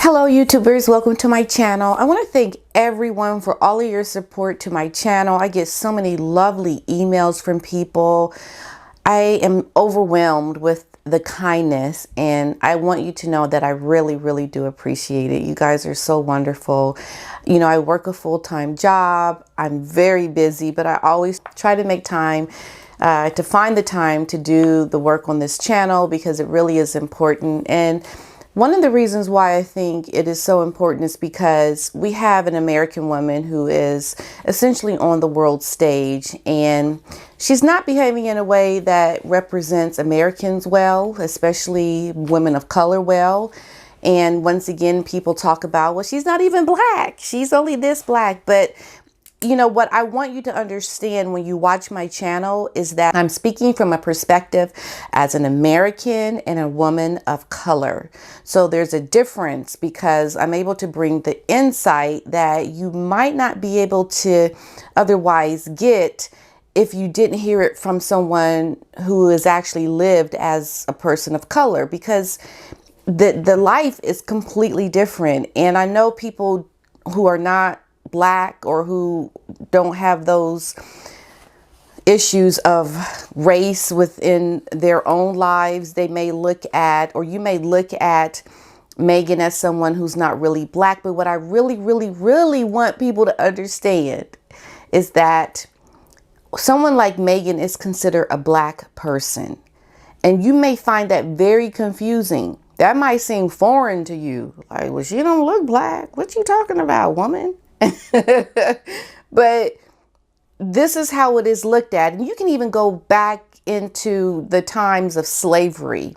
Hello YouTubers, welcome to my channel. I want to thank everyone for all of your support to my channel. I get so many lovely emails from people. I am overwhelmed with the kindness, and I want you to know that I really do appreciate it. You guys are so wonderful. You know, I work a full-time job. I'm very busy, but I always try to make time to find the time to do the work on this channel because it really is important. And one of the reasons why I think it is so important is because we have an American woman who is essentially on the world stage, and she's not behaving in a way that represents Americans well, especially women of color well. And once again, people talk about, well, she's not even black. She's only this black. But you know what I want you to understand when you watch my channel is that I'm speaking from a perspective as an American and a woman of color. So there's a difference because I'm able to bring the insight that you might not be able to otherwise get if you didn't hear it from someone who has actually lived as a person of color, because the life is completely different. And I know people who are not black or who don't have those issues of race within their own lives, they may look at, or you may look at Meghan as someone who's not really black. But what I really want people to understand is that someone like Meghan is considered a black person. And you may find that very confusing. That might seem foreign to you. Like, well, she don't look black. What you talking about, woman? But this is how it is looked at. And you can even go back into the times of slavery.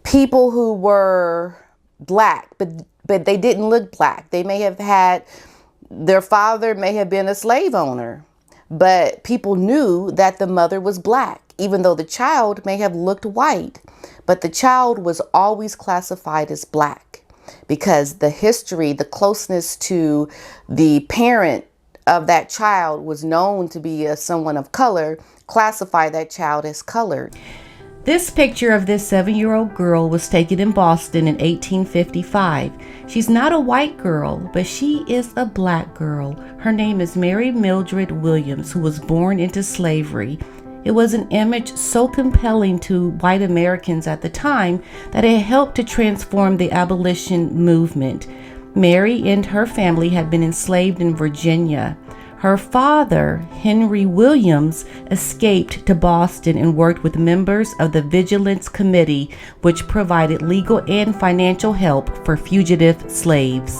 People who were black, but they didn't look black. They may have had, their father may have been a slave owner, but people knew that the mother was black, even though the child may have looked white. But the child was always classified as black, because the history, the closeness to the parent of that child was known to be someone of color, classify that child as colored. This picture of this 7-year-old girl was taken in Boston in 1855. She's not a white girl, but she is a black girl. Her name is Mary Mildred Williams, who was born into slavery. It was an image so compelling to white Americans at the time that it helped to transform the abolition movement. Mary and her family had been enslaved in Virginia. Her father, Henry Williams, escaped to Boston and worked with members of the Vigilance Committee, which provided legal and financial help for fugitive slaves.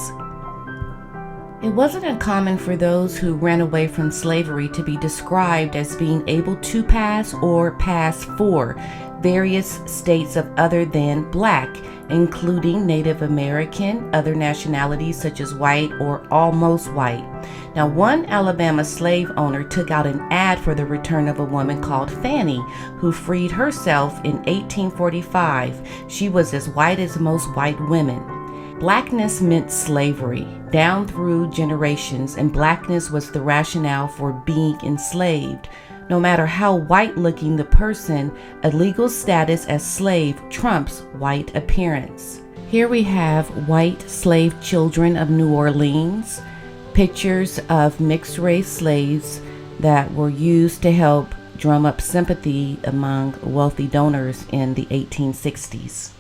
It wasn't uncommon for those who ran away from slavery to be described as being able to pass or pass for various states of other than black, including Native American, other nationalities such as white or almost white. Now, one Alabama slave owner took out an ad for the return of a woman called Fanny, who freed herself in 1845. She was as white as most white women. Blackness meant slavery down through generations, and blackness was the rationale for being enslaved. No matter how white-looking the person, a legal status as slave trumps white appearance. Here we have white slave children of New Orleans, pictures of mixed-race slaves that were used to help drum up sympathy among wealthy donors in the 1860s.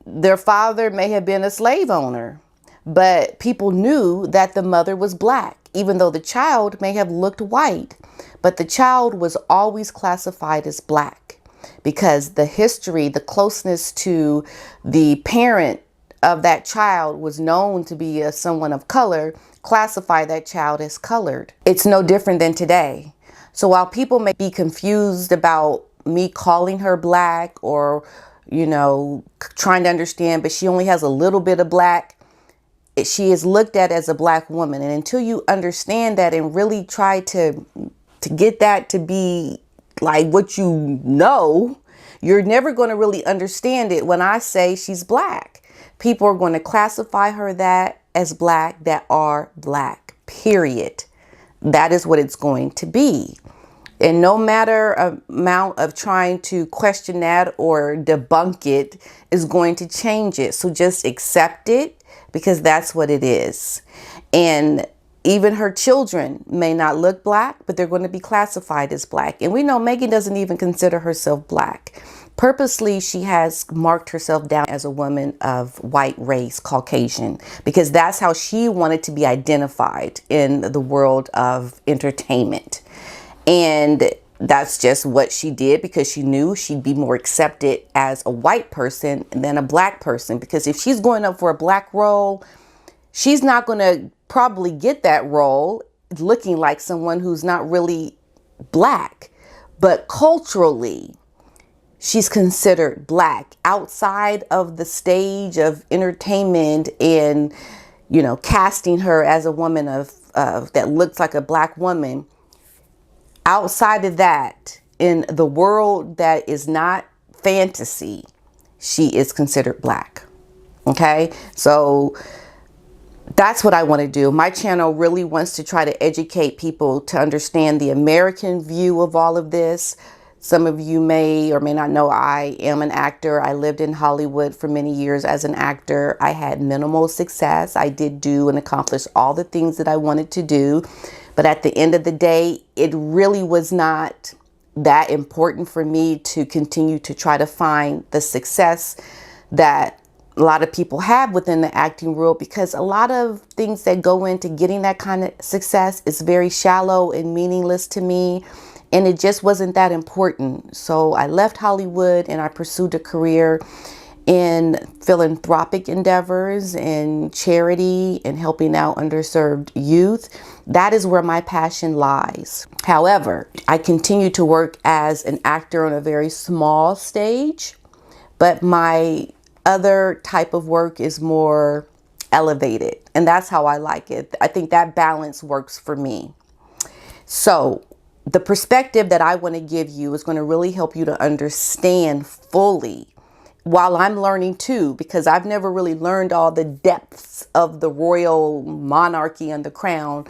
Their father may have been a slave owner, but people knew that the mother was black, even though the child may have looked white. But the child was always classified as black because the history, the closeness to the parent of that child was known to be someone of color, classify that child as colored. It's no different than today. So while people may be confused about me calling her black or, you know, trying to understand, but she only has a little bit of black, she is looked at as a black woman. And until you understand that and really try to get that to be like what you know, you're never going to really understand it. When I say she's black, people are going to classify her that as black, that are black, period. That is what it's going to be. And no matter amount of trying to question that or debunk it is going to change it. So just accept it because that's what it is. And even her children may not look black, but they're going to be classified as black. And we know Meghan doesn't even consider herself black. Purposely, she has marked herself down as a woman of white race, Caucasian, because that's how she wanted to be identified in the world of entertainment. And that's just what she did, because she knew she'd be more accepted as a white person than a black person. Because if she's going up for a black role, she's not going to probably get that role looking like someone who's not really black. But culturally, she's considered black outside of the stage of entertainment and, you know, casting her as a woman of that looks like a black woman. Outside of that, in the world that is not fantasy, she is considered black. Okay, so that's what I want to do. My channel really wants to try to educate people to understand the American view of all of this. Some of you may or may not know I am an actor. I lived in Hollywood for many years as an actor. I had minimal success. I did do and accomplish all the things that I wanted to do. But at the end of the day, it really was not that important for me to continue to try to find the success that a lot of people have within the acting world, because a lot of things that go into getting that kind of success is very shallow and meaningless to me. And it just wasn't that important. So I left Hollywood and I pursued a career in philanthropic endeavors and charity and helping out underserved youth. That is where my passion lies. However, I continue to work as an actor on a very small stage, but my other type of work is more elevated, and that's how I like it. I think that balance works for me. So the perspective that I want to give you is going to really help you to understand fully, while I'm learning too, because I've never really learned all the depths of the royal monarchy and the crown.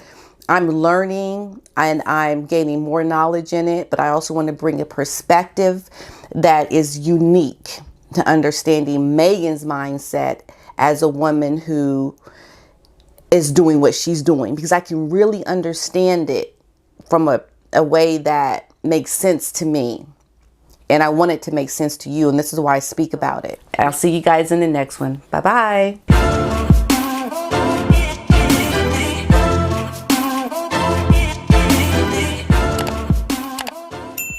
I'm learning and I'm gaining more knowledge in it, but I also want to bring a perspective that is unique to understanding Meghan's mindset as a woman who is doing what she's doing, because I can really understand it from a way that makes sense to me. And I want it to make sense to you. And this is why I speak about it. I'll see you guys in the next one. Bye-bye.